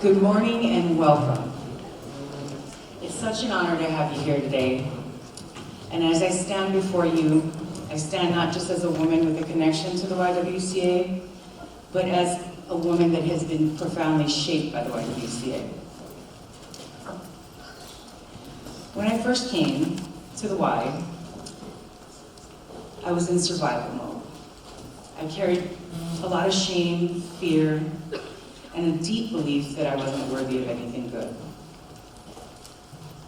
Good morning and welcome. It's such an honor to have you here today. And as I stand before you, I stand not just as a woman with a connection to the YWCA, but as a woman that has been profoundly shaped by the YWCA. When I first came to the Y, I was in survival mode. I carried a lot of shame, fear, and a deep belief that I wasn't worthy of anything good.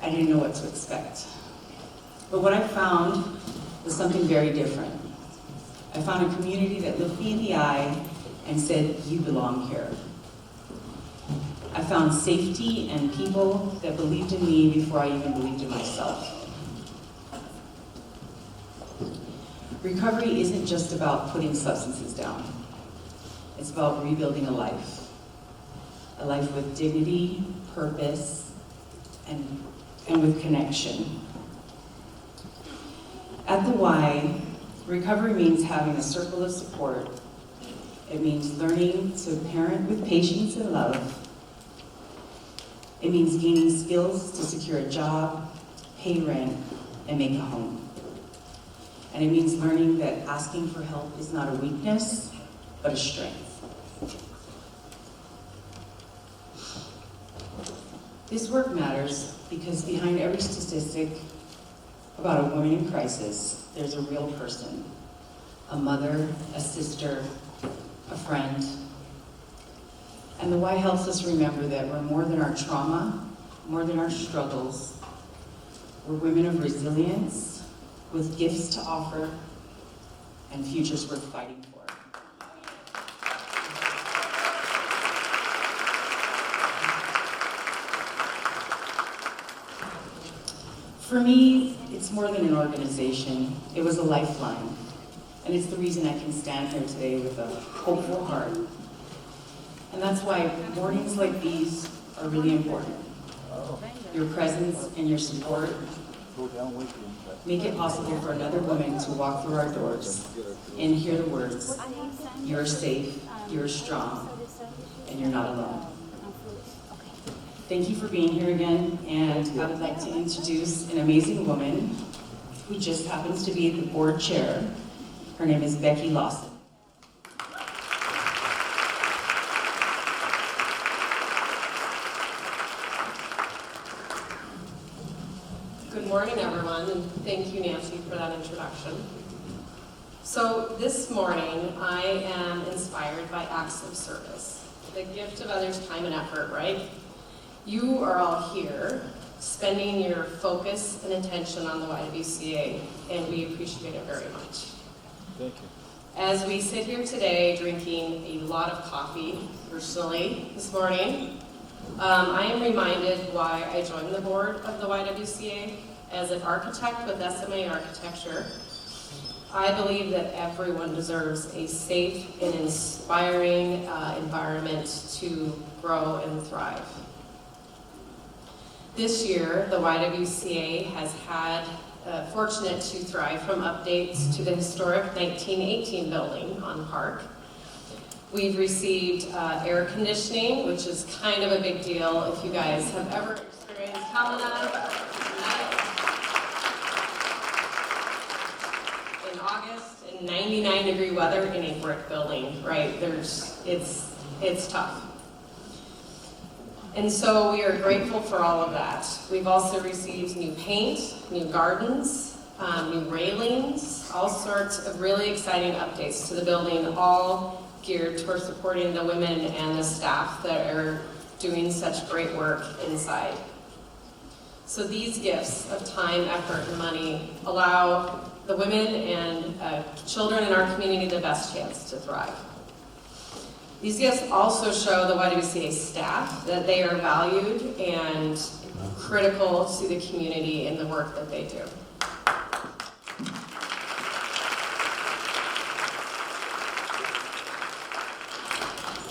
I didn't know what to expect. But what I found was something very different. I found a community that looked me in the eye and said, "You belong here." I found safety and people that believed in me before I even believed in myself. Recovery isn't just about putting substances down. It's about rebuilding a life with dignity, purpose, and with connection. At the Y, recovery means having a circle of support. It means learning to parent with patience and love. It means gaining skills to secure a job, pay rent, and make a home. And it means learning that asking for help is not a weakness, but a strength. This work matters because behind every statistic about a woman in crisis, there's a real person, a mother, a sister, a friend. And the Y helps us remember that we're more than our trauma, more than our struggles. We're women of resilience with gifts to offer and futures worth fighting for. For me, it's more than an organization. It was a lifeline. And it's the reason I can stand here today with a hopeful heart. And that's why mornings like these are really important. Your presence and your support make it possible for another woman to walk through our doors and hear the words, "You're safe, you're strong, and you're not alone." Thank you for being here again, and I would like to introduce an amazing woman who just happens to be the board chair. Her name is Becky Lawson. Good morning, everyone, and thank you, Nancy, for that introduction. So this morning, I am inspired by acts of service, the gift of others' time and effort, right? You are all here spending your focus and attention on the YWCA, and we appreciate it very much. Thank you. As we sit here today drinking a lot of coffee, personally, this morning, I am reminded why I joined the board of the YWCA. As an architect with SMA Architecture, I believe that everyone deserves a safe and inspiring environment to grow and thrive. This year, the YWCA has had fortunate to thrive from updates to the historic 1918 building on Park. We've received air conditioning, which is kind of a big deal if you guys have ever experienced Helena in August in 99-degree weather in a brick building, right? It's tough. And so we are grateful for all of that. We've also received new paint, new gardens, new railings, all sorts of really exciting updates to the building, all geared towards supporting the women and the staff that are doing such great work inside. So these gifts of time, effort, and money allow the women and children in our community the best chance to thrive. These gifts also show the YWCA staff that they are valued and critical to the community in the work that they do.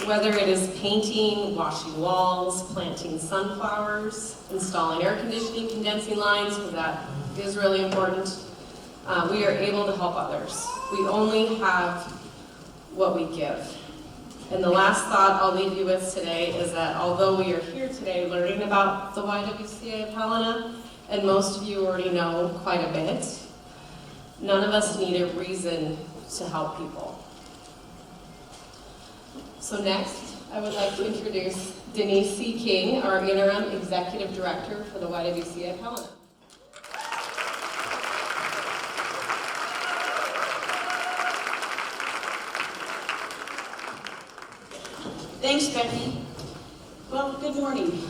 Whether it is painting, washing walls, planting sunflowers, installing air conditioning, condensing lines, because that is really important, we are able to help others. We only have what we give. And the last thought I'll leave you with today is that although we are here today learning about the YWCA of Helena, and most of you already know quite a bit, none of us need a reason to help people. So next, I would like to introduce Denise C. King, our Interim Executive Director for the YWCA of Helena. Thanks, Becky. Well, good morning.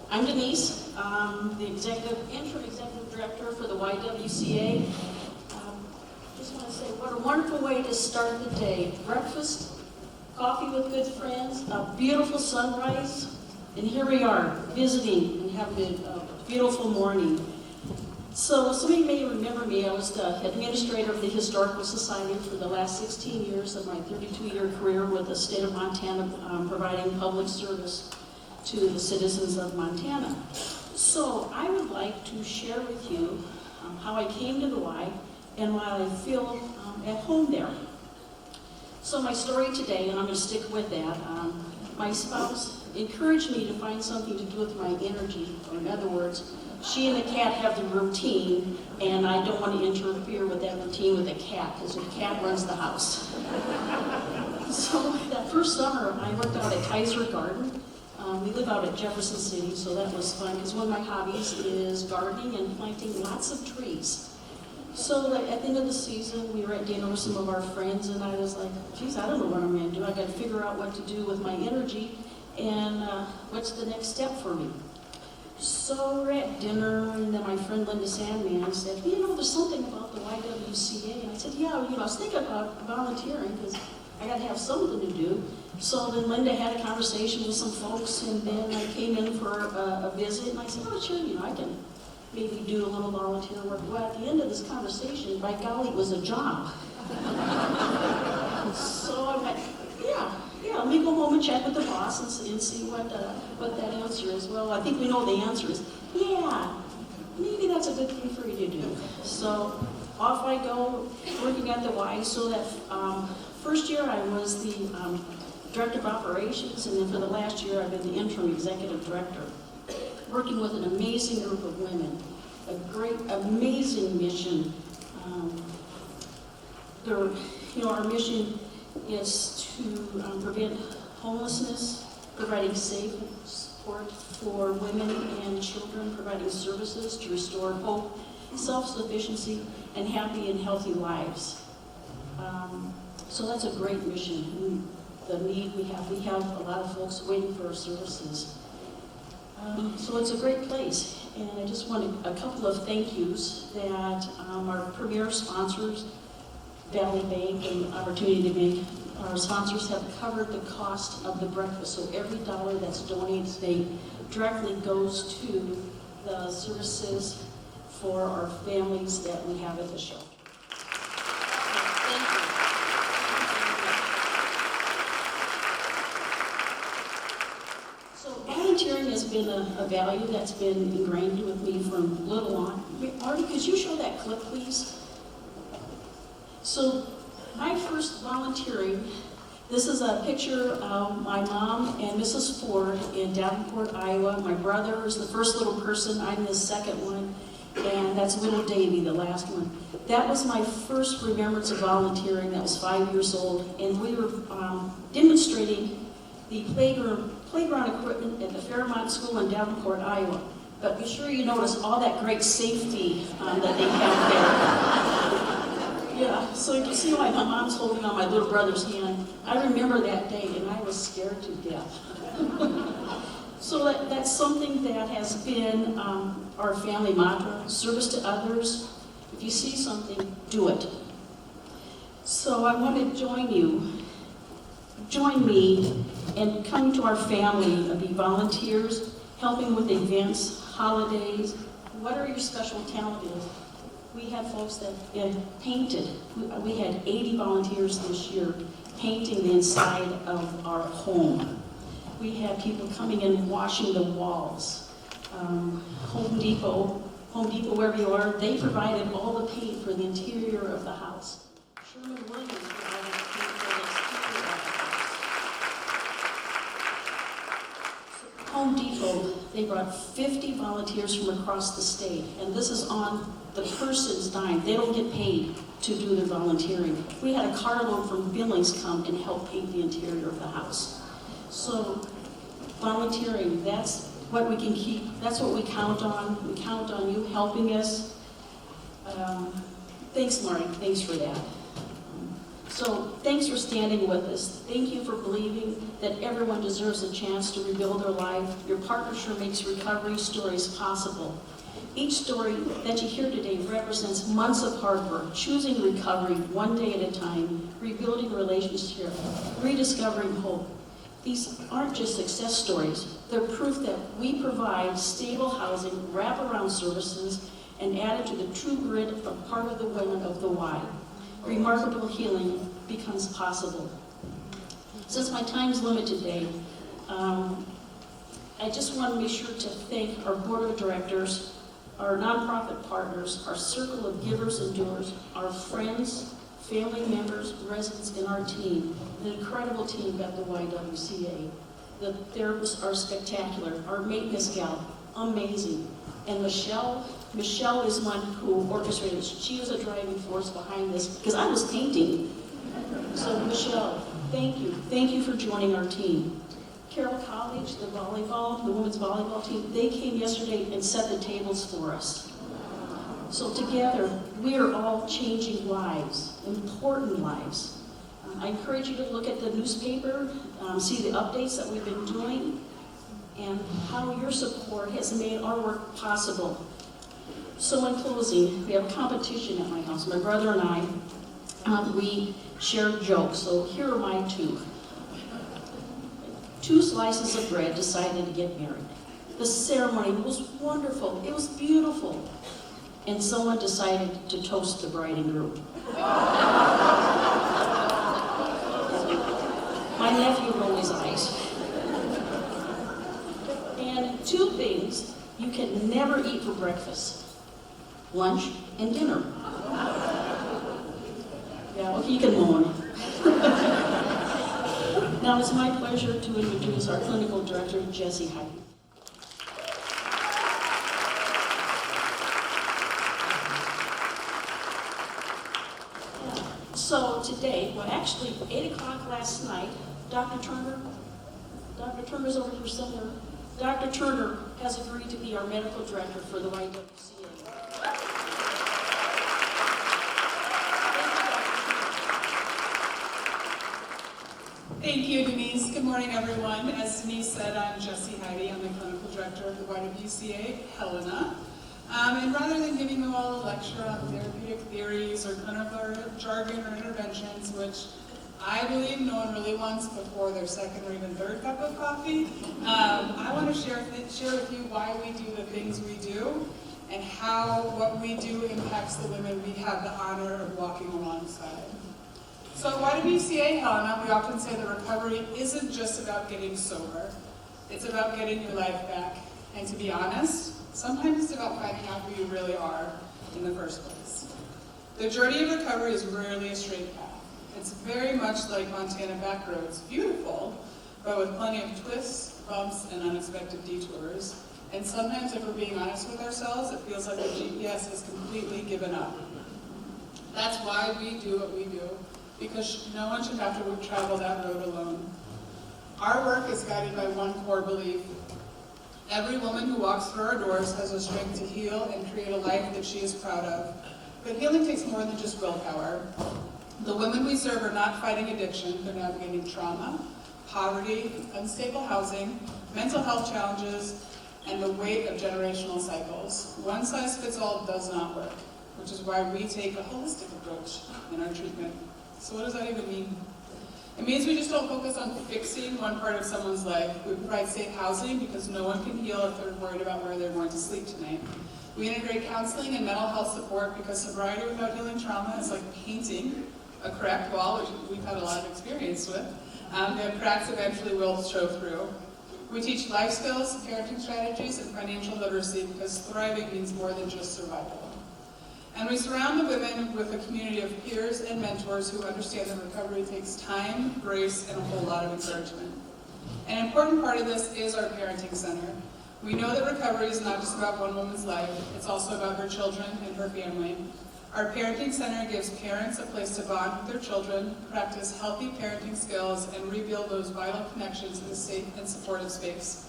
I'm Denise. I'm the Interim Executive Director for the YWCA. Just want to say what a wonderful way to start the day. Breakfast, coffee with good friends, a beautiful sunrise, and here we are visiting and having a beautiful morning. So some of you may remember me. I was the administrator of the Historical Society for the last 16 years of my 32-year career with the state of Montana, providing public service to the citizens of Montana. So I would like to share with you how I came to the Y and why I feel at home there. So my story today, and I'm going to stick with that, my spouse encouraged me to find something to do with my energy, or in other words, she and the cat have the routine, and I don't want to interfere with that routine with the cat, because the cat runs the house. So that first summer, I worked out at Kaiser Garden. We live out at Jefferson City, so that was fun, because one of my hobbies is gardening and planting lots of trees. So at the end of the season, we were at dinner with some of our friends, and I was like, geez, I don't know what I'm going to do. I got to figure out what to do with my energy, and what's the next step for me. So we're at dinner, and then my friend Linda Sandman said, well, you know, there's something about the YWCA. And I said, yeah, you know, I was thinking about volunteering, because I got to have something to do. So then Linda had a conversation with some folks, and then I came in for a visit, and I said, oh, sure, you know, I can maybe do a little volunteer work. Well, at the end of this conversation, by golly, it was a job. So I went, yeah, let me go home and check with the boss and see what that answer is. Well, I think we know the answer is, yeah, maybe that's a good thing for you to do. So off I go, working at the Y. So that first year I was the Director of Operations, and then for the last year I've been the Interim Executive Director, working with an amazing group of women, a great, amazing mission. Our mission is to prevent homelessness, providing safe support for women and children, providing services to restore hope, self-sufficiency, and happy and healthy lives. So that's a great mission. The need we have a lot of folks waiting for our services. So it's a great place, and I just want a couple of thank yous that our premier sponsors, Valley Bank and Opportunity Bank, our sponsors have covered the cost of the breakfast. So every dollar that's donated today directly goes to the services for our families that we have at the shelter. Thank you. So volunteering has been a value that's been ingrained with me from little on. Artie, could you show that clip, please? So my first volunteering, this is a picture of my mom and Mrs. Ford in Davenport, Iowa. My brother is the first little person, I'm the second one, and that's little Davy, the last one. That was my first remembrance of volunteering. That was 5 years old, and we were demonstrating the playground equipment at the Fairmont School in Davenport, Iowa. But be sure you notice all that great safety that they have there. Yeah, so you can see why my mom's holding on my little brother's hand. I remember that day, and I was scared to death. So that's something that has been our family mantra, service to others. If you see something, do it. So I want to join me in coming to our family, be volunteers, helping with events, holidays. What are your special talent is? We had folks that painted. We had 80 volunteers this year painting the inside of our home. We had people coming in washing the walls. Home Depot, wherever you are, they provided all the paint for the interior of the house. Sherman Williams provided the paint for the exterior of the house. Home Depot, they brought 50 volunteers from across the state, and this is on the person's dime. They don't get paid to do their volunteering. We had a carload from Billings come and help paint the interior of the house. So volunteering, that's what we can keep, that's what we count on. We count on you helping us. Thanks, Marty, thanks for that. So thanks for standing with us. Thank you for believing that everyone deserves a chance to rebuild their life. Your partnership makes recovery stories possible. Each story that you hear today represents months of hard work, choosing recovery one day at a time, rebuilding relationships, rediscovering hope. These aren't just success stories. They're proof that we provide stable housing, wraparound services, and added to the true grit of part of the women of the Y. Remarkable healing becomes possible. Since my time's limited today, I just want to make sure to thank our board of directors, our nonprofit partners, our circle of givers and doers, our friends, family members, residents, and our team, the incredible team at the YWCA. The therapists are spectacular. Our maintenance gal, amazing. And Michelle is one who orchestrated. She was a driving force behind this, because I was painting. So Michelle, thank you. Thank you for joining our team. Carroll College, the women's volleyball team, they came yesterday and set the tables for us. So together, we are all changing lives, important lives. I encourage you to look at the newspaper, see the updates that we've been doing, and how your support has made our work possible. So in closing, we have a competition at my house. My brother and I, we share jokes, so here are my two. Two slices of bread decided to get married. The ceremony was wonderful. It was beautiful. And someone decided to toast the bride and groom. My nephew rolled his eyes. And two things you can never eat for breakfast: lunch and dinner. Yeah, well, he can moan. Now it's my pleasure to introduce our clinical director, Jessie Hyde. So today, well actually 8 o'clock last night, Dr. Turner's over here somewhere. Dr. Turner has agreed to be our medical director for the YWCA. Thank you, Denise. Good morning, everyone. As Denise said, I'm Jessie Heidi. I'm the clinical director of the YWCA, Helena. And rather than giving you all a lecture on therapeutic theories or clinical jargon or interventions, which I believe no one really wants before their second or even third cup of coffee, I want to share with you why we do the things we do and how what we do impacts the women we have the honor of walking alongside. So at YWCA Helena, we often say that recovery isn't just about getting sober. It's about getting your life back. And to be honest, sometimes it's about finding out who you really are in the first place. The journey of recovery is rarely a straight path. It's very much like Montana back roads, beautiful, but with plenty of twists, bumps, and unexpected detours. And sometimes, if we're being honest with ourselves, it feels like the GPS has completely given up. That's why we do what we do, because no one should have to travel that road alone. Our work is guided by one core belief. Every woman who walks through our doors has the strength to heal and create a life that she is proud of. But healing takes more than just willpower. The women we serve are not fighting addiction, they're navigating trauma, poverty, unstable housing, mental health challenges, and the weight of generational cycles. One size fits all does not work, which is why we take a holistic approach in our treatment. So what does that even mean? It means we just don't focus on fixing one part of someone's life. We provide safe housing because no one can heal if they're worried about where they're going to sleep tonight. We integrate counseling and mental health support because sobriety without healing trauma is like painting a cracked wall, which we've had a lot of experience with. The cracks eventually will show through. We teach life skills, parenting strategies, and financial literacy because thriving means more than just survival. And we surround the women with a community of peers and mentors who understand that recovery takes time, grace, and a whole lot of encouragement. An important part of this is our parenting center. We know that recovery is not just about one woman's life, it's also about her children and her family. Our parenting center gives parents a place to bond with their children, practice healthy parenting skills, and rebuild those vital connections in a safe and supportive space.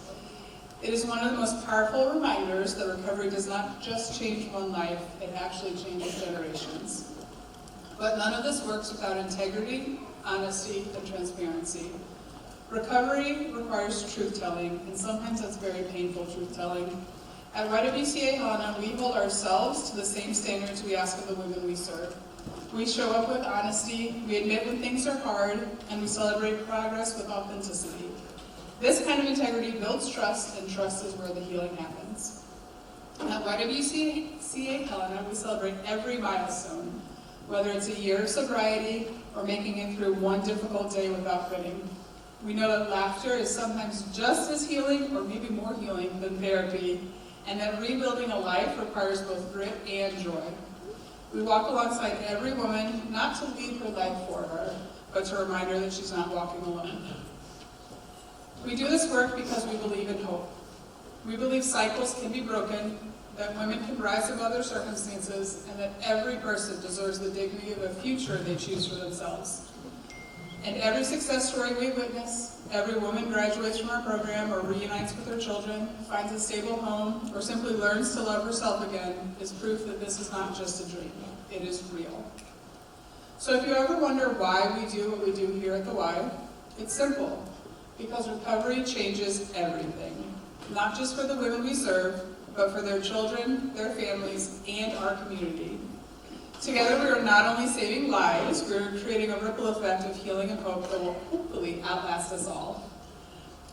It is one of the most powerful reminders that recovery does not just change one life, it actually changes generations. But none of this works without integrity, honesty, and transparency. Recovery requires truth-telling, and sometimes that's very painful truth-telling. At YWCA Helena, we hold ourselves to the same standards we ask of the women we serve. We show up with honesty, we admit when things are hard, and we celebrate progress with authenticity. This kind of integrity builds trust, and trust is where the healing happens. At YWCA Helena, we celebrate every milestone, whether it's a year of sobriety or making it through one difficult day without quitting. We know that laughter is sometimes just as healing, or maybe more healing, than therapy, and that rebuilding a life requires both grit and joy. We walk alongside every woman, not to lead her life for her, but to remind her that she's not walking alone. We do this work because we believe in hope. We believe cycles can be broken, that women can rise above their circumstances, and that every person deserves the dignity of a future they choose for themselves. And every success story we witness, every woman graduates from our program or reunites with her children, finds a stable home, or simply learns to love herself again, is proof that this is not just a dream, it is real. So if you ever wonder why we do what we do here at the Y, it's simple. Because recovery changes everything. Not just for the women we serve, but for their children, their families, and our community. Together we are not only saving lives, we are creating a ripple effect of healing and hope that will hopefully outlast us all.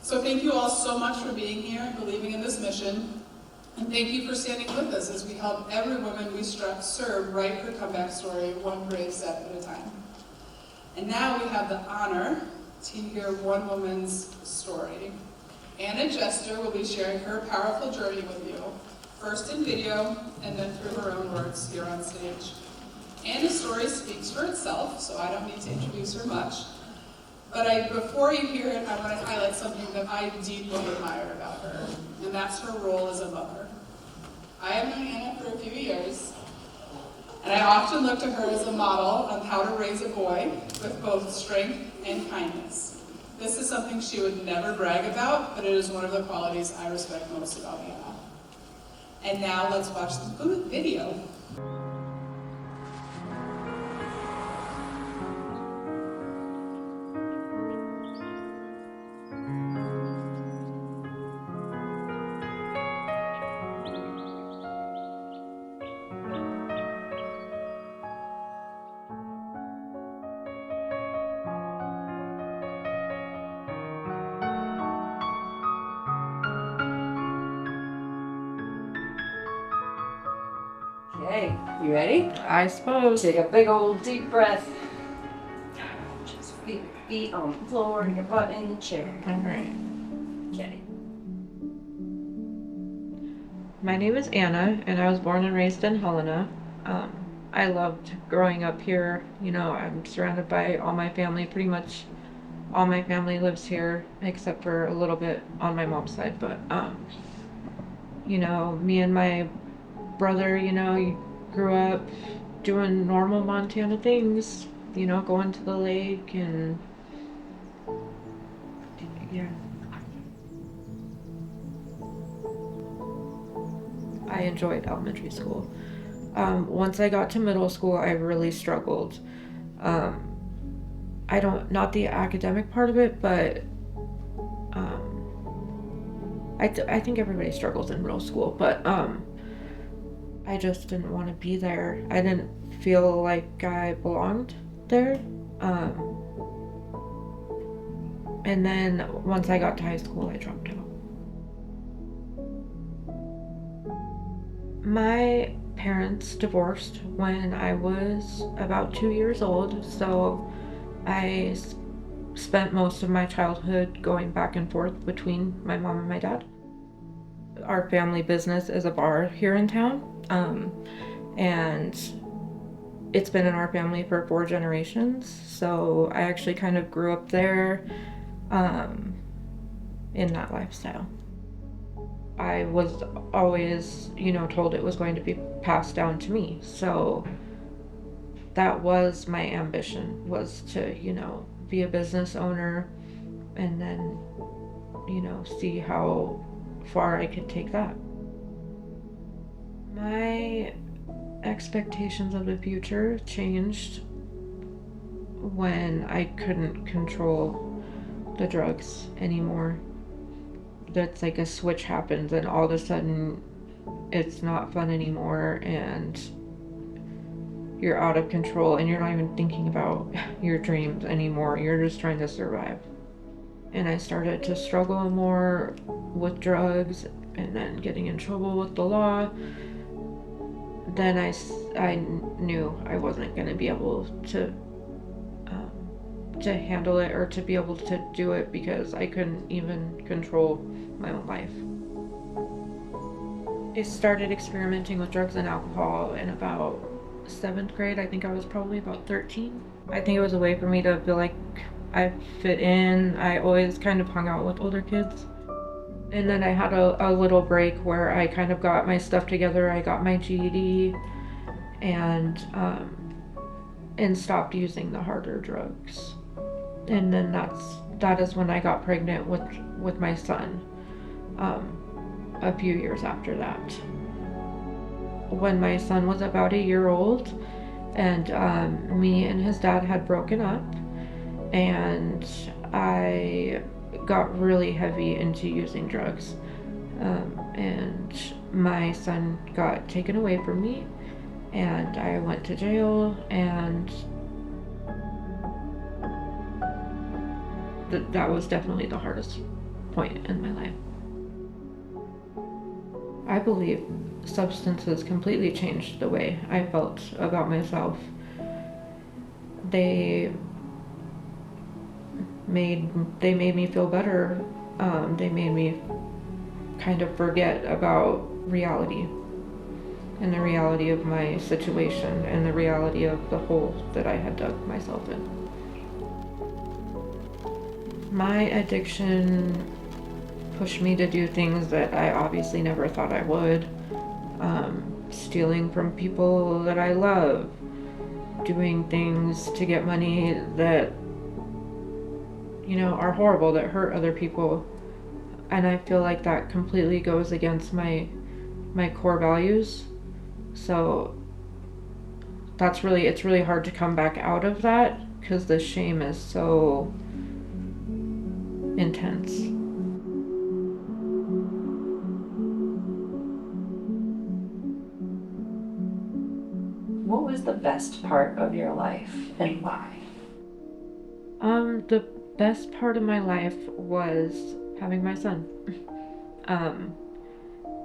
So thank you all so much for being here and believing in this mission. And thank you for standing with us as we help every woman we serve write her comeback story one brave step at a time. And now we have the honor to hear one woman's story. Anna Jester will be sharing her powerful journey with you, first in video and then through her own words here on stage. Anna's story speaks for itself, so I don't need to introduce her much. But before you hear it, I want to highlight something that I deeply admire about her, and that's her role as a mother. I have known Anna for a few years, and I often look to her as a model on how to raise a boy with both strength and kindness. This is something she would never brag about, but it is one of the qualities I respect most about Anna. And now let's watch the video. Okay, you ready? I suppose. Take a big old deep breath. Just feet on the floor and your butt in the chair. Alright. Okay. My name is Anna, and I was born and raised in Helena. I loved growing up here. You know, I'm surrounded by all my family. Pretty much all my family lives here, except for a little bit on my mom's side. But, you know, me and my brother, you know, grew up doing normal Montana things, you know, going to the lake and yeah. I enjoyed elementary school. Once I got to middle school, I really struggled. Not the academic part of it, but I think everybody struggles in middle school, but I just didn't want to be there. I didn't feel like I belonged there. And then once I got to high school, I dropped out. My parents divorced when I was about 2 years old, so I spent most of my childhood going back and forth between my mom and my dad. Our family business is a bar here in town, and it's been in our family for 4 generations, so I actually kind of grew up there. in that lifestyle. I was always, told it was going to be passed down to me. So that was my ambition, was to, be a business owner and then, see how far I could take that. My expectations of the future changed when I couldn't control the drugs anymore. That's like a switch happens and all of a sudden it's not fun anymore and you're out of control and you're not even thinking about your dreams anymore. You're just trying to survive. And I started to struggle more with drugs and then getting in trouble with the law. Then I knew I wasn't going to be able to handle it or to be able to do it because I couldn't even control my own life. I started experimenting with drugs and alcohol in about 7th grade. I think I was probably about 13. I think it was a way for me to feel like I fit in. I always kind of hung out with older kids. And then I had a little break where I kind of got my stuff together. I got my GED and stopped using the harder drugs. And then that is when I got pregnant with my son, a few years after that. When my son was about a year old and me and his dad had broken up and I got really heavy into using drugs, and my son got taken away from me and I went to jail, and that was definitely the hardest point in my life. I believe substances completely changed the way I felt about myself. They made me feel better. They made me kind of forget about reality and the reality of my situation and the reality of the hole that I had dug myself in. My addiction pushed me to do things that I obviously never thought I would. Stealing from people that I love, doing things to get money that are horrible, that hurt other people. And I feel like that completely goes against my core values. So it's really hard to come back out of that because the shame is so intense. What was the best part of your life and why? The best part of my life was having my son.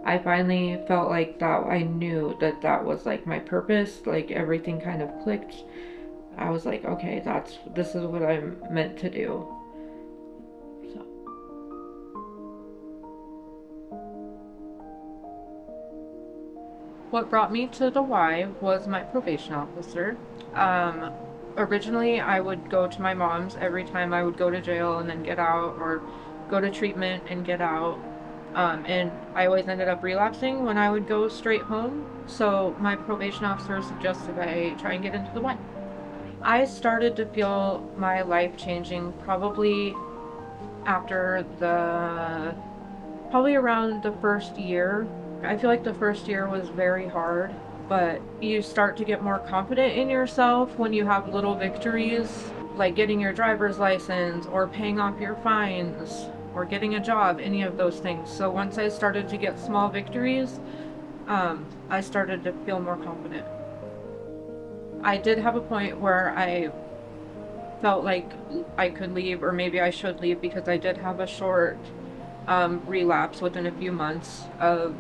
I finally felt like that. I knew that was like my purpose. Like everything kind of clicked. I was like, okay, this is what I'm meant to do. So. What brought me to the Y was my probation officer. Originally, I would go to my mom's every time I would go to jail and then get out, or go to treatment and get out. And I always ended up relapsing when I would go straight home. So my probation officer suggested I try and get into the Y. I started to feel my life changing probably around the first year. I feel like the first year was very hard, but you start to get more confident in yourself when you have little victories, like getting your driver's license or paying off your fines or getting a job, any of those things. So once I started to get small victories, I started to feel more confident. I did have a point where I felt like I could leave, or maybe I should leave, because I did have a short relapse within a few months of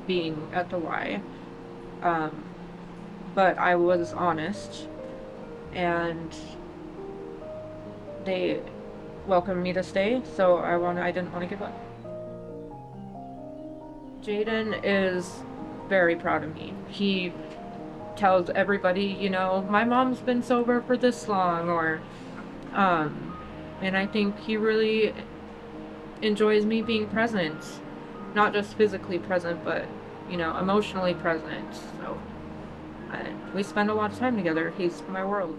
being at the Y. But I was honest, and they welcomed me to stay, so I didn't want to give up. Jaden is very proud of me. He tells everybody, my mom's been sober for this long, or and I think he really enjoys me being present, not just physically present, but emotionally present. So we spend a lot of time together. He's my world.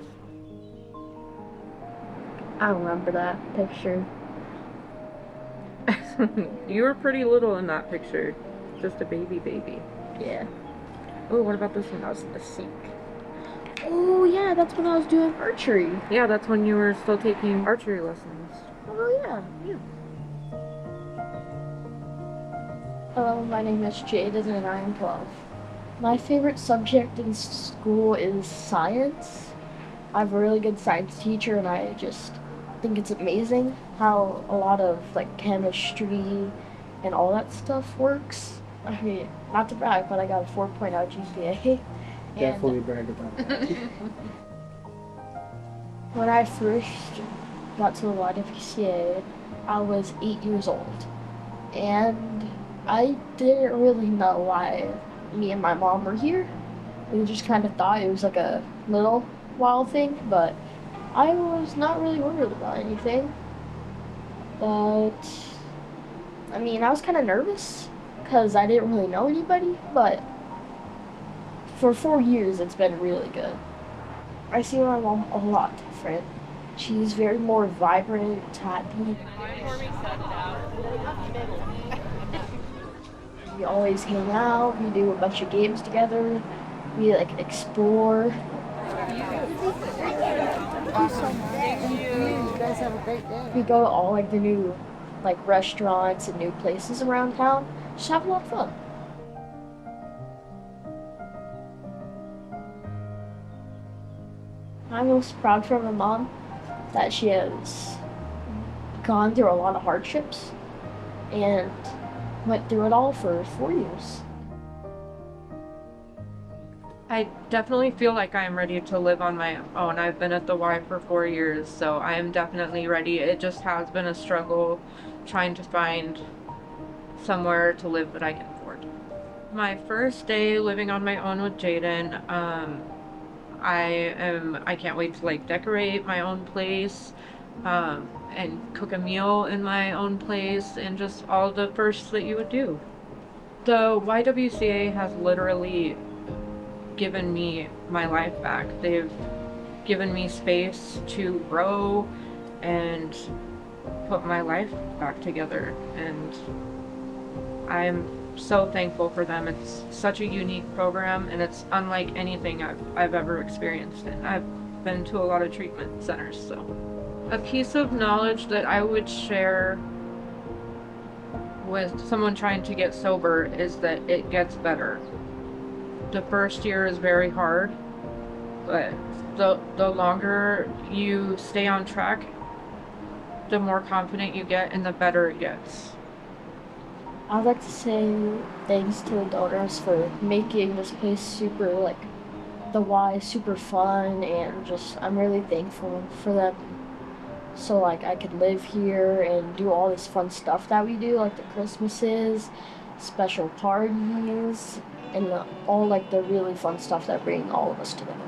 I remember that picture. You were pretty little in that picture, just a baby. Yeah. Oh, what about this one? That was the sink. Oh yeah, that's when I was doing archery. Yeah, that's when you were still taking archery lessons. Oh yeah. Hello, my name is Jaden and I am 12. My favorite subject in school is science. I have a really good science teacher and I just think it's amazing how a lot of like chemistry and all that stuff works. I mean, not to brag, but I got a 4.0 GPA. Definitely brag about that. When I first got to the YWCA, I was 8 years old. And I didn't really know why me and my mom were here. We just kind of thought it was like a little wild thing, but I was not really worried about anything. But, I mean, I was kind of nervous because I didn't really know anybody, but for 4 years it's been really good. I see my mom a lot different. She's very more vibrant, happy. We always hang out, we do a bunch of games together, we like explore. You guys have a great day. We go to all like the new like restaurants and new places around town. Just have a lot of fun. I'm most proud for my mom that she has gone through a lot of hardships and went through it all for 4 years. I definitely feel like I am ready to live on my own. I've been at the Y for 4 years, so I am definitely ready. It just has been a struggle trying to find somewhere to live that I can afford. My first day living on my own with Jaden, I can't wait to like decorate my own place, and cook a meal in my own place, and just all the firsts that you would do. The YWCA has literally given me my life back. They've given me space to grow and put my life back together, and I'm so thankful for them. It's such a unique program and it's unlike anything I've ever experienced, and I've been to a lot of treatment centers. So a piece of knowledge that I would share with someone trying to get sober is that it gets better. The first year is very hard, but the longer you stay on track, the more confident you get and the better it gets. I'd like to say thanks to the donors for making this place super, like, the Y super fun, and just, I'm really thankful for them. So, like, I could live here and do all this fun stuff that we do, like the Christmases, special parties, and all, like, the really fun stuff that bring all of us together.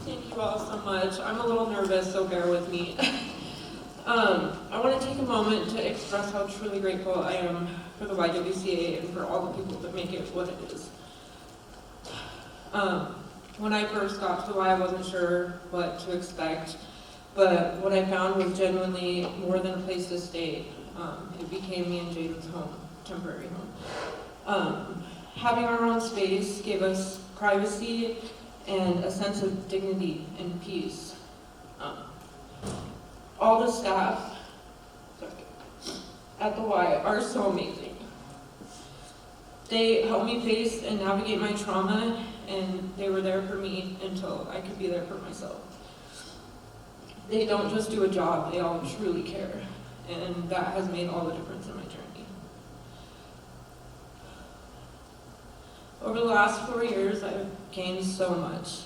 Thank you all so much. I'm a little nervous, so bear with me. I want to take a moment to express how truly grateful I am for the YWCA and for all the people that make it what it is. When I first got to the Y, I wasn't sure what to expect. But what I found was genuinely more than a place to stay. It became me and Jaden's home, temporary home. Having our own space gave us privacy and a sense of dignity and peace. All the staff at the Y are so amazing. They helped me face and navigate my trauma, and they were there for me until I could be there for myself. They don't just do a job, they all truly care, and that has made all the difference in my journey. Over the last 4 years, I've gained so much.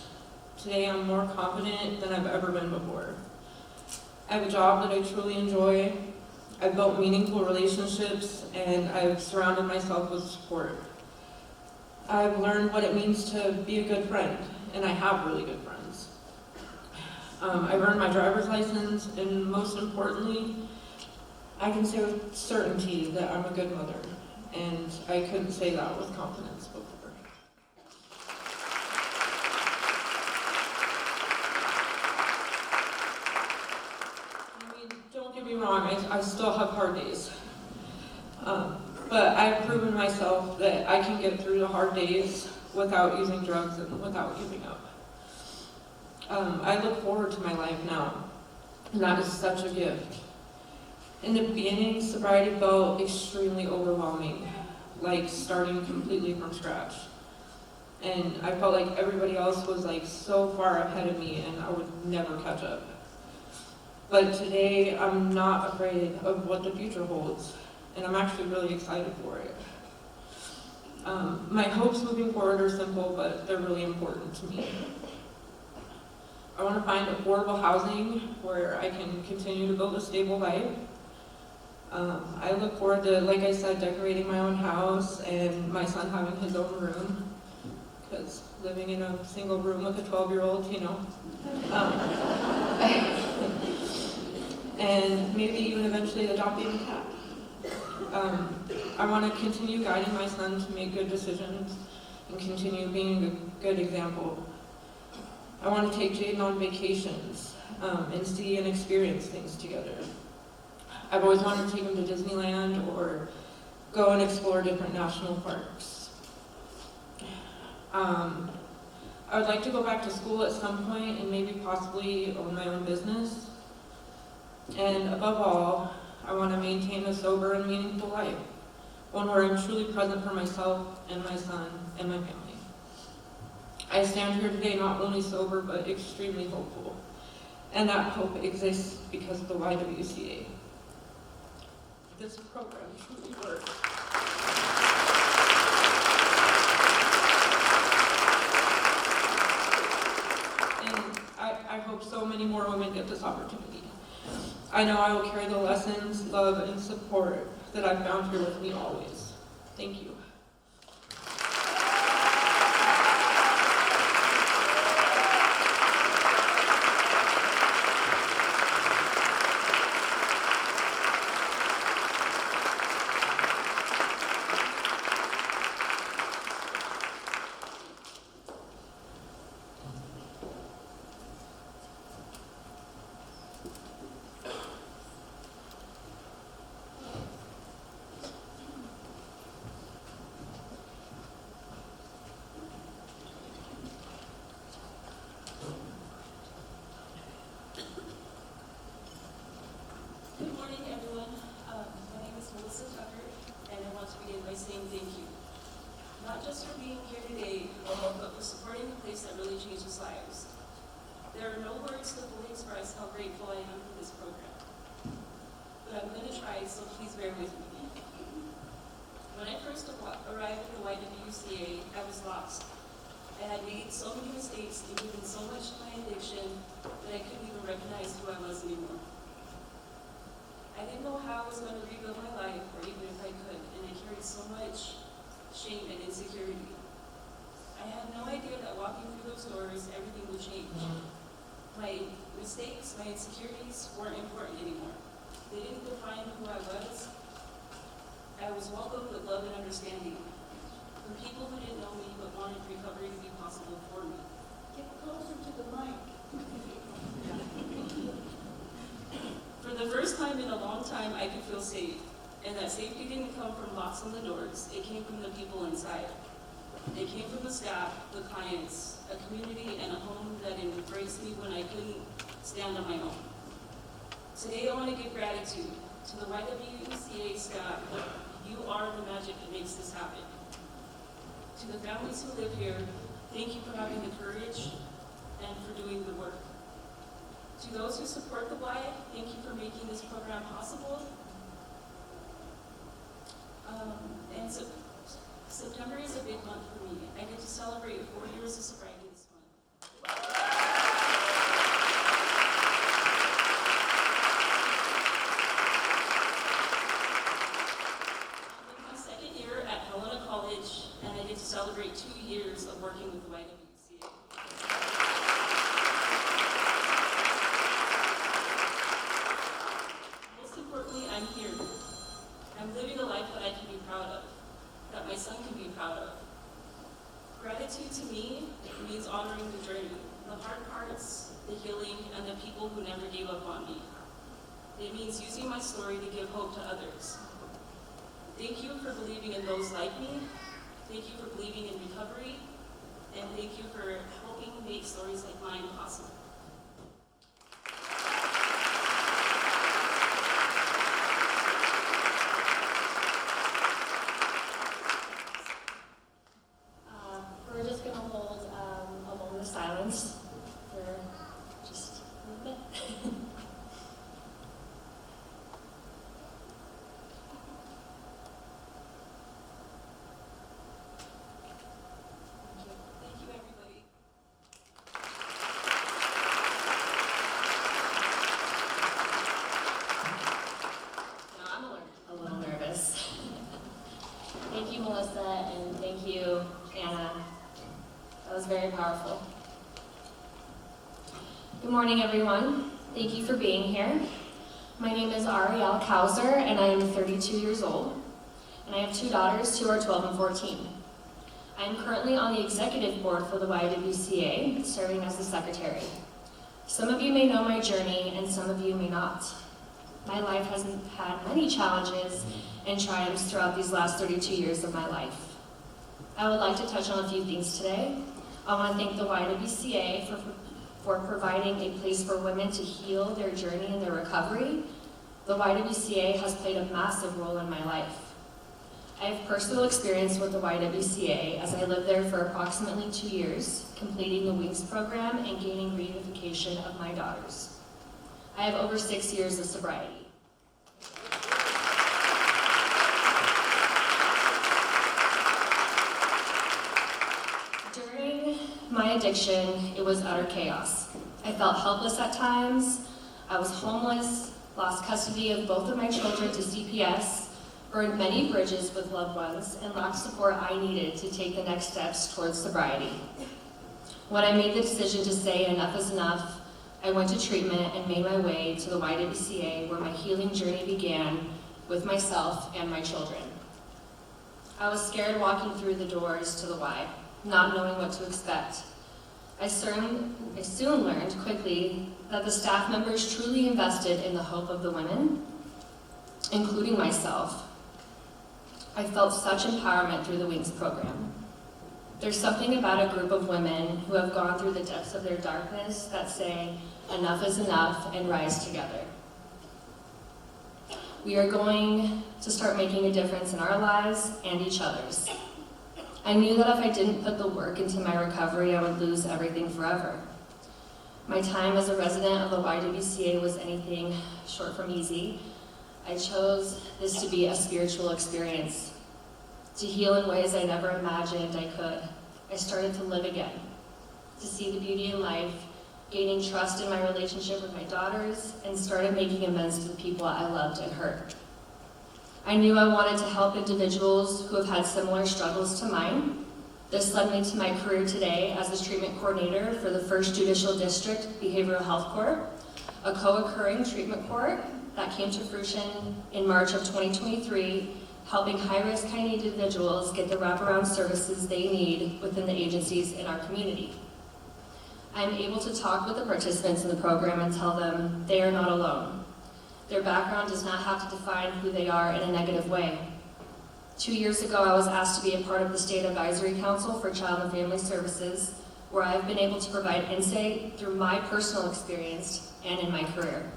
Today, I'm more confident than I've ever been before. I have a job that I truly enjoy. I've built meaningful relationships, and I've surrounded myself with support. I've learned what it means to be a good friend, and I have really good friends. I've earned my driver's license, and most importantly, I can say with certainty that I'm a good mother, and I couldn't say that with confidence before. Don't get me wrong, I still have hard days. But I've proven myself that I can get through the hard days without using drugs and without giving up. I look forward to my life now, and that is such a gift. In the beginning, sobriety felt extremely overwhelming, like starting completely from scratch. And I felt like everybody else was like so far ahead of me and I would never catch up. But today, I'm not afraid of what the future holds, and I'm actually really excited for it. My hopes moving forward are simple, but they're really important to me. I want to find affordable housing where I can continue to build a stable life. I look forward to, like I said, decorating my own house and my son having his own room, because living in a single room with a 12-year-old, you know. And maybe even eventually adopting a cat. I want to continue guiding my son to make good decisions and continue being a good example. I want to take Jaden on vacations and see and experience things together. I've always wanted to take him to Disneyland or go and explore different national parks. I would like to go back to school at some point and maybe possibly own my own business. And above all, I want to maintain a sober and meaningful life, one where I'm truly present for myself and my son and my family. I stand here today not only sober, but extremely hopeful. And that hope exists because of the YWCA. This program truly works. And I hope so many more women get this opportunity. I know I will carry the lessons, love, and support that I've found here with me always. Thank you. Not just for being here today, but for supporting a place that really changes lives. There are no words to fully express how grateful I am for this program. But I'm going to try, so please bear with me. When I first arrived at the YWCA, I was lost. I had made so many mistakes and given so much to my addiction that I couldn't even recognize who I was anymore. I didn't know how I was going to rebuild my life, or even if I could, and I carried so much shame and insecurity. I had no idea that walking through those doors, everything would change. My mistakes, my insecurities weren't important anymore. They didn't define who I was. I was welcomed with love and understanding from people who didn't know me but wanted recovery to be possible for me. Get closer to the mic. time in a long time I could feel safe. And that safety didn't come from locks on the doors, it came from the people inside. It came from the staff, the clients, a community, and a home that embraced me when I couldn't stand on my own. Today I want to give gratitude to the YWCA staff. You are the magic that makes this happen. To the families who live here, thank you for having the courage and for doing the work. To those who support the Y, thank you for making this program possible. And so, September is a big month for me. I get to celebrate 4 years of sobriety this month. I'm in my second year at Helena College, and I get to celebrate 2 years of working with the YWCA. Most importantly, I'm here. I'm living a life that I can be proud of, that my son can be proud of. Gratitude to me means honoring the journey, the hard parts, the healing, and the people who never gave up on me. It means using my story to give hope to others. Thank you for believing in those like me. Thank you for believing in recovery. And thank you for helping make stories like mine possible. We're just going to hold a moment of silence for just a little bit. Thank you, everybody. Now I'm a little nervous. Thank you, Melissa, and thank you, Anna. That was very powerful. Good morning, everyone. Thank you for being here. My name is Ariel Kauser, and I am 32 years old, and I have 2 daughters who are 12 and 14. I am currently on the executive board for the YWCA, serving as the secretary. Some of you may know my journey, and some of you may not. My life has had many challenges and triumphs throughout these last 32 years of my life. I would like to touch on a few things today. I want to thank the YWCA for providing a place for women to heal their journey and their recovery. The YWCA has played a massive role in my life. I have personal experience with the YWCA as I lived there for approximately 2 years, completing the WINGS program and gaining reunification of my daughters. I have over 6 years of sobriety. During my addiction, it was utter chaos. I felt helpless at times. I was homeless, lost custody of both of my children to CPS, burned many bridges with loved ones, and lacked support I needed to take the next steps towards sobriety. When I made the decision to say enough is enough, I went to treatment and made my way to the YWCA, where my healing journey began with myself and my children. I was scared walking through the doors to the Y, not knowing what to expect. I soon learned quickly that the staff members truly invested in the hope of the women, including myself. I felt such empowerment through the WINGS program. There's something about a group of women who have gone through the depths of their darkness that say, enough is enough, and rise together. We are going to start making a difference in our lives and each other's. I knew that if I didn't put the work into my recovery, I would lose everything forever. My time as a resident of the YWCA was anything short from easy. I chose this to be a spiritual experience, to heal in ways I never imagined I could. I started to live again, to see the beauty in life, gaining trust in my relationship with my daughters, and started making amends to the people I loved and hurt. I knew I wanted to help individuals who have had similar struggles to mine. This led me to my career today as the treatment coordinator for the 1st Judicial District Behavioral Health Court, a co-occurring treatment court that came to fruition in March of 2023, helping high-risk high-need individuals get the wraparound services they need within the agencies in our community. I'm able to talk with the participants in the program and tell them they are not alone. Their background does not have to define who they are in a negative way. 2 years ago, I was asked to be a part of the State Advisory Council for Child and Family Services, where I've been able to provide insight through my personal experience and in my career.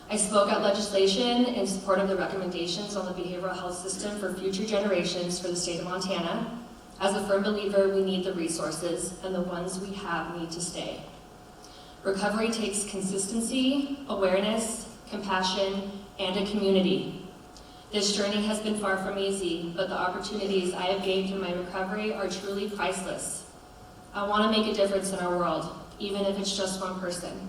I spoke at legislation in support of the recommendations on the behavioral health system for future generations for the state of Montana. As a firm believer, we need the resources, and the ones we have need to stay. Recovery takes consistency, awareness, compassion, and a community. This journey has been far from easy, but the opportunities I have gained through my recovery are truly priceless. I want to make a difference in our world, even if it's just one person.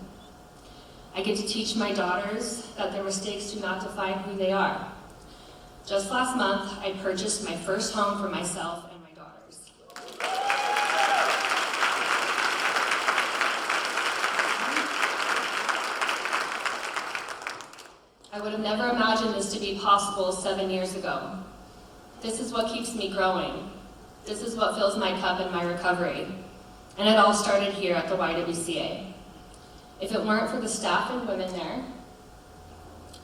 I get to teach my daughters that their mistakes do not define who they are. Just last month, I purchased my first home for myself and my daughters. I would have never imagined this to be possible 7 years ago. This is what keeps me growing. This is what fills my cup in my recovery. And it all started here at the YWCA. If it weren't for the staff and women there,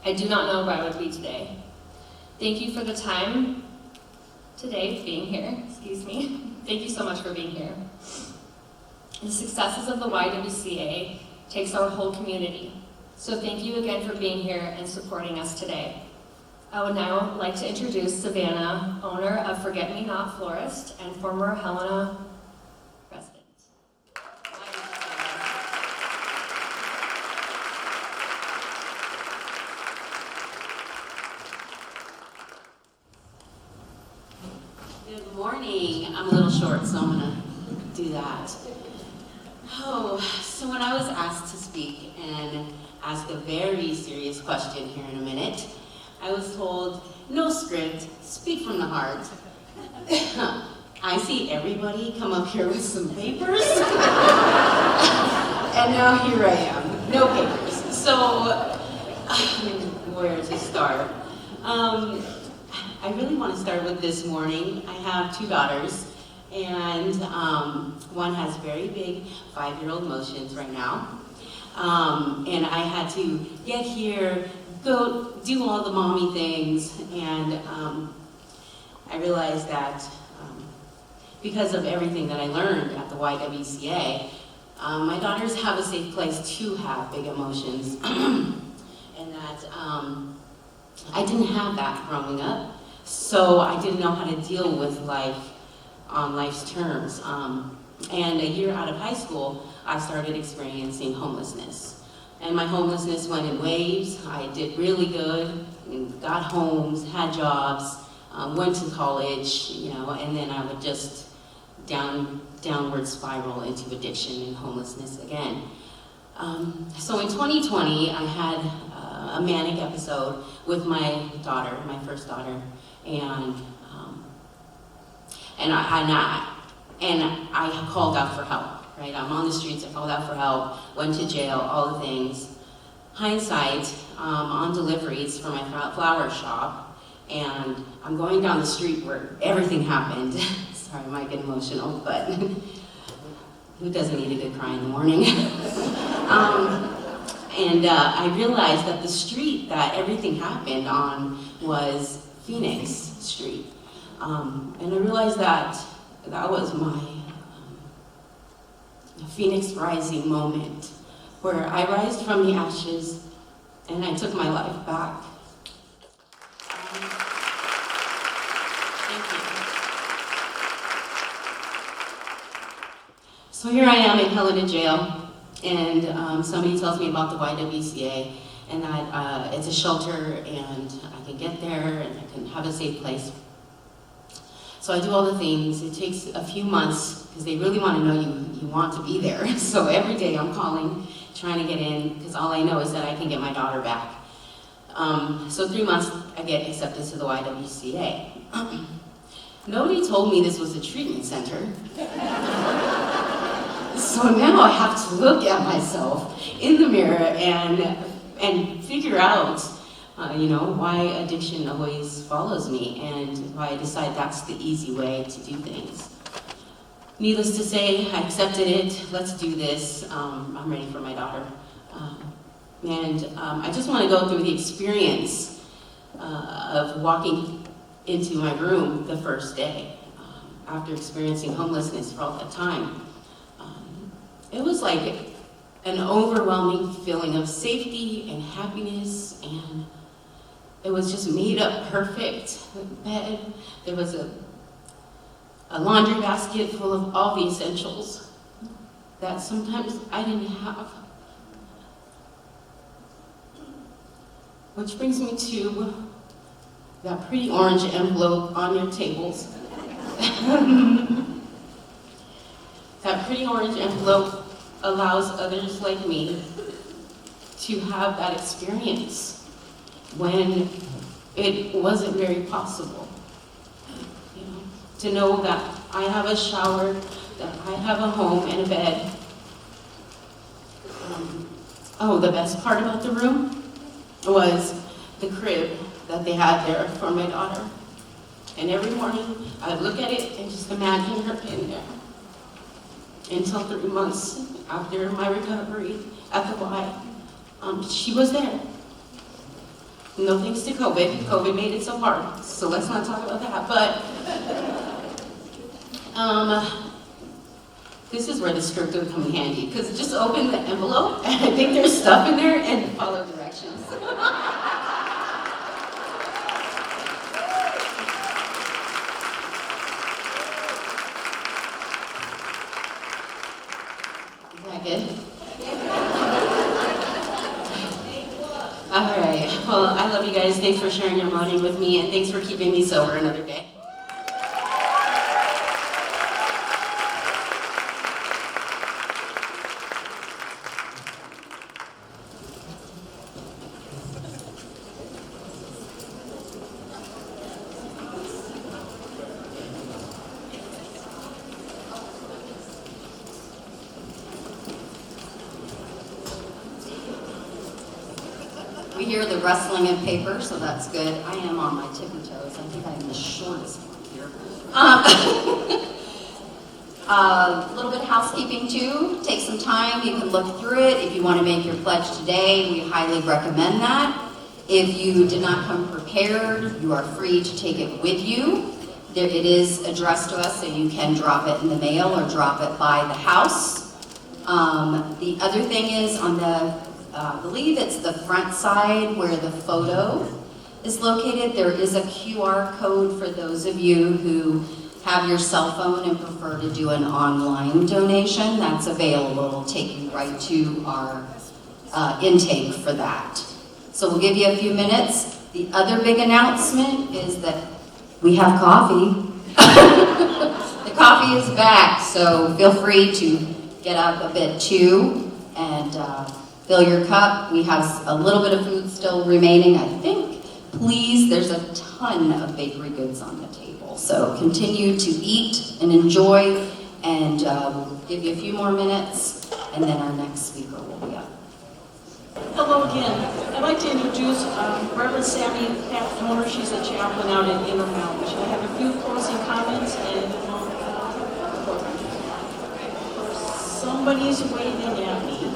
I do not know where I would be today. Thank you for the time today being here, excuse me. Thank you so much for being here. The successes of the YWCA takes our whole community. So thank you again for being here and supporting us today. I would now like to introduce Savannah, owner of Forget Me Not Florist and former Helena resident. Good morning. I'm a little short, so I'm gonna do that. Oh, so when I was asked to speak and ask a very serious question here in a minute, I was told, no script, speak from the heart. I see everybody come up here with some papers, and now here I am, no papers. So, where to start? I really want to start with this morning. I have 2 daughters, and one has very big 5-year-old emotions right now. And I had to get here, go do all the mommy things, and I realized that because of everything that I learned at the YWCA, my daughters have a safe place to have big emotions, and that I didn't have that growing up, so I didn't know how to deal with life on life's terms. And a year out of high school, I started experiencing homelessness. And my homelessness went in waves. I did really good, got homes, had jobs, went to college, you know, and then I would just downward spiral into addiction and homelessness again. So in 2020, I had a manic episode with my daughter, my first daughter, and I called out for help. Right, I'm on the streets, I called out for help, went to jail, all the things. Hindsight, on deliveries for my flower shop, and I'm going down the street where everything happened. Sorry, I might get emotional, but who doesn't need a good cry in the morning? I realized that the street that everything happened on was Phoenix Street. And I realized that that was my Phoenix rising moment, where I rised from the ashes and I took my life back. Thank you. So here I am in Helena jail, and somebody tells me about the YWCA, and that it's a shelter, and I can get there, and I can have a safe place. So I do all the things. It takes a few months, because they really want to know you want to be there. So every day I'm calling, trying to get in, because all I know is that I can get my daughter back. So 3 months, I get accepted to the YWCA. Nobody told me this was a treatment center. So now I have to look at myself in the mirror and figure out why addiction always follows me, and why I decide that's the easy way to do things. Needless to say, I accepted it. Let's do this. I'm ready for my daughter. And I just want to go through the experience of walking into my room the first day after experiencing homelessness for all that time. It was like an overwhelming feeling of safety and happiness, and it was just made up perfect. The bed, there was a laundry basket full of all the essentials that sometimes I didn't have. Which brings me to that pretty orange envelope on your tables. That pretty orange envelope allows others like me to have that experience when it wasn't very possible. You know, to know that I have a shower, that I have a home and a bed. Oh, the best part about the room was the crib that they had there for my daughter. And every morning I would look at it and just imagine her in there. Until 3 months after my recovery at the Y, she was there. No thanks to COVID. COVID made it so hard, so let's not talk about that. But this is where the script would come in handy, because just open the envelope, and I think there's stuff in there, and follow directions. Is that good? All right. Well, I love you guys. Thanks for sharing your morning with me, and thanks for keeping me sober another day. We hear the rustling of paper, so that's good. I am on my tippy toes. I think I'm the shortest one here. A little bit of housekeeping too. Take some time. You can look through it. If you want to make your pledge today, we highly recommend that. If you did not come prepared, you are free to take it with you. It is addressed to us, so you can drop it in the mail or drop it by the house. The other thing is on the I believe it's the front side where the photo is located. There is a QR code for those of you who have your cell phone and prefer to do an online donation. That's available. It'll take you right to our intake for that. So we'll give you a few minutes. The other big announcement is that we have coffee. The coffee is back, so feel free to get up a bit too and fill your cup. We have a little bit of food still remaining, I think. Please, there's a ton of bakery goods on the table. So continue to eat and enjoy, and we'll give you a few more minutes, and then our next speaker will be up. Hello again. I'd like to introduce Reverend Sammy Patmore. She's a chaplain out in Intermountain. She'll have a few closing comments, and somebody's waving at me.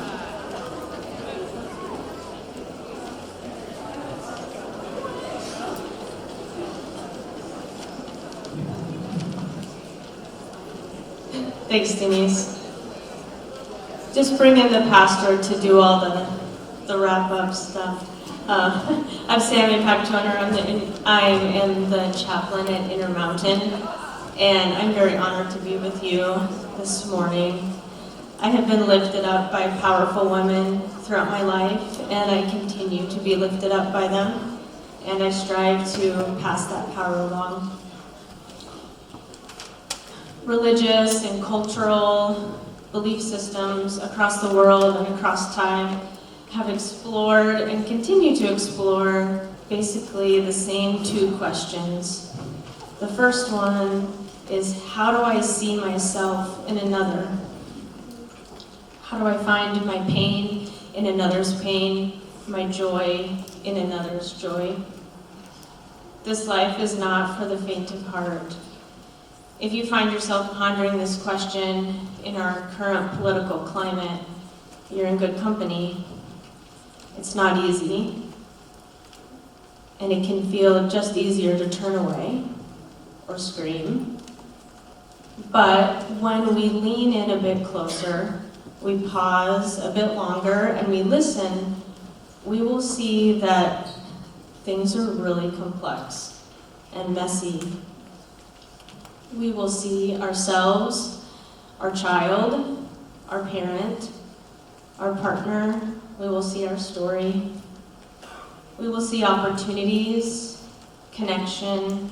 Thanks, Denise. Just bring in the pastor to do all the wrap-up stuff. I'm Sammy Pactoner. I am the chaplain at Intermountain, and I'm very honored to be with you this morning. I have been lifted up by powerful women throughout my life, and I continue to be lifted up by them, and I strive to pass that power along. Religious and cultural belief systems across the world and across time have explored and continue to explore basically the same two questions. The first one is, how do I see myself in another? How do I find my pain in another's pain, my joy in another's joy? This life is not for the faint of heart. If you find yourself pondering this question in our current political climate, you're in good company. It's not easy, and it can feel just easier to turn away or scream. But when we lean in a bit closer, we pause a bit longer, and we listen, we will see that things are really complex and messy. We will see ourselves, our child, our parent, our partner. We will see our story. We will see opportunities, connection,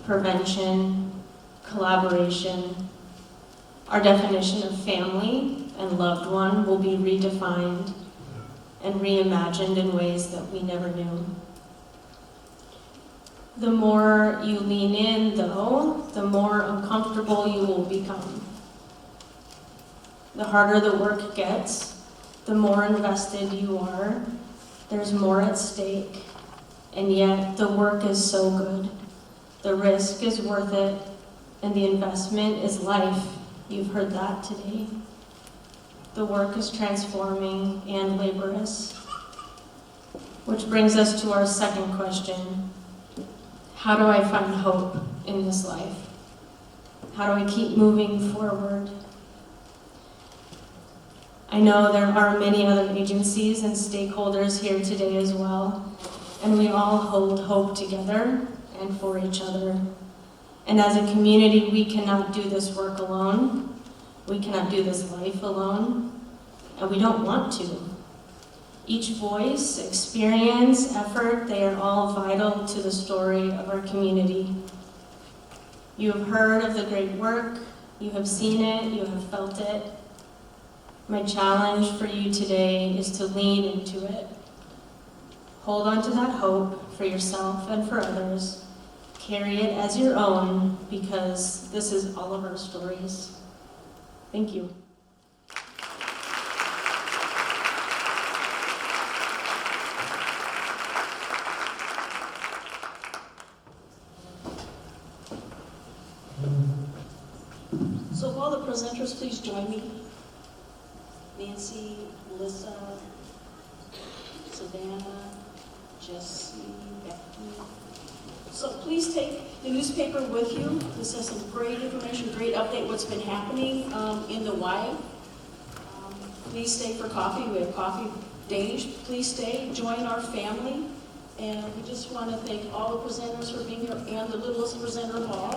prevention, collaboration. Our definition of family and loved one will be redefined and reimagined in ways that we never knew. The more you lean in, though, the more uncomfortable you will become. The harder the work gets, the more invested you are. There's more at stake, and yet the work is so good. The risk is worth it, and the investment is life. You've heard that today. The work is transforming and laborious. Which brings us to our second question. How do I find hope in this life? How do I keep moving forward? I know there are many other agencies and stakeholders here today as well, and we all hold hope together and for each other. And as a community, we cannot do this work alone. We cannot do this life alone, and we don't want to. Each voice, experience, effort, they are all vital to the story of our community. You have heard of the great work, you have seen it, you have felt it. My challenge for you today is to lean into it. Hold on to that hope for yourself and for others. Carry it as your own, because this is all of our stories. Thank you. So will all the presenters please join me? Nancy, Melissa, Savannah, Jesse, Becky. So please take the newspaper with you. This has some great information, great update what's been happening in the Y. Please stay for coffee. We have coffee days. Please stay, join our family. And we just want to thank all the presenters for being here and the littlest presenter of all.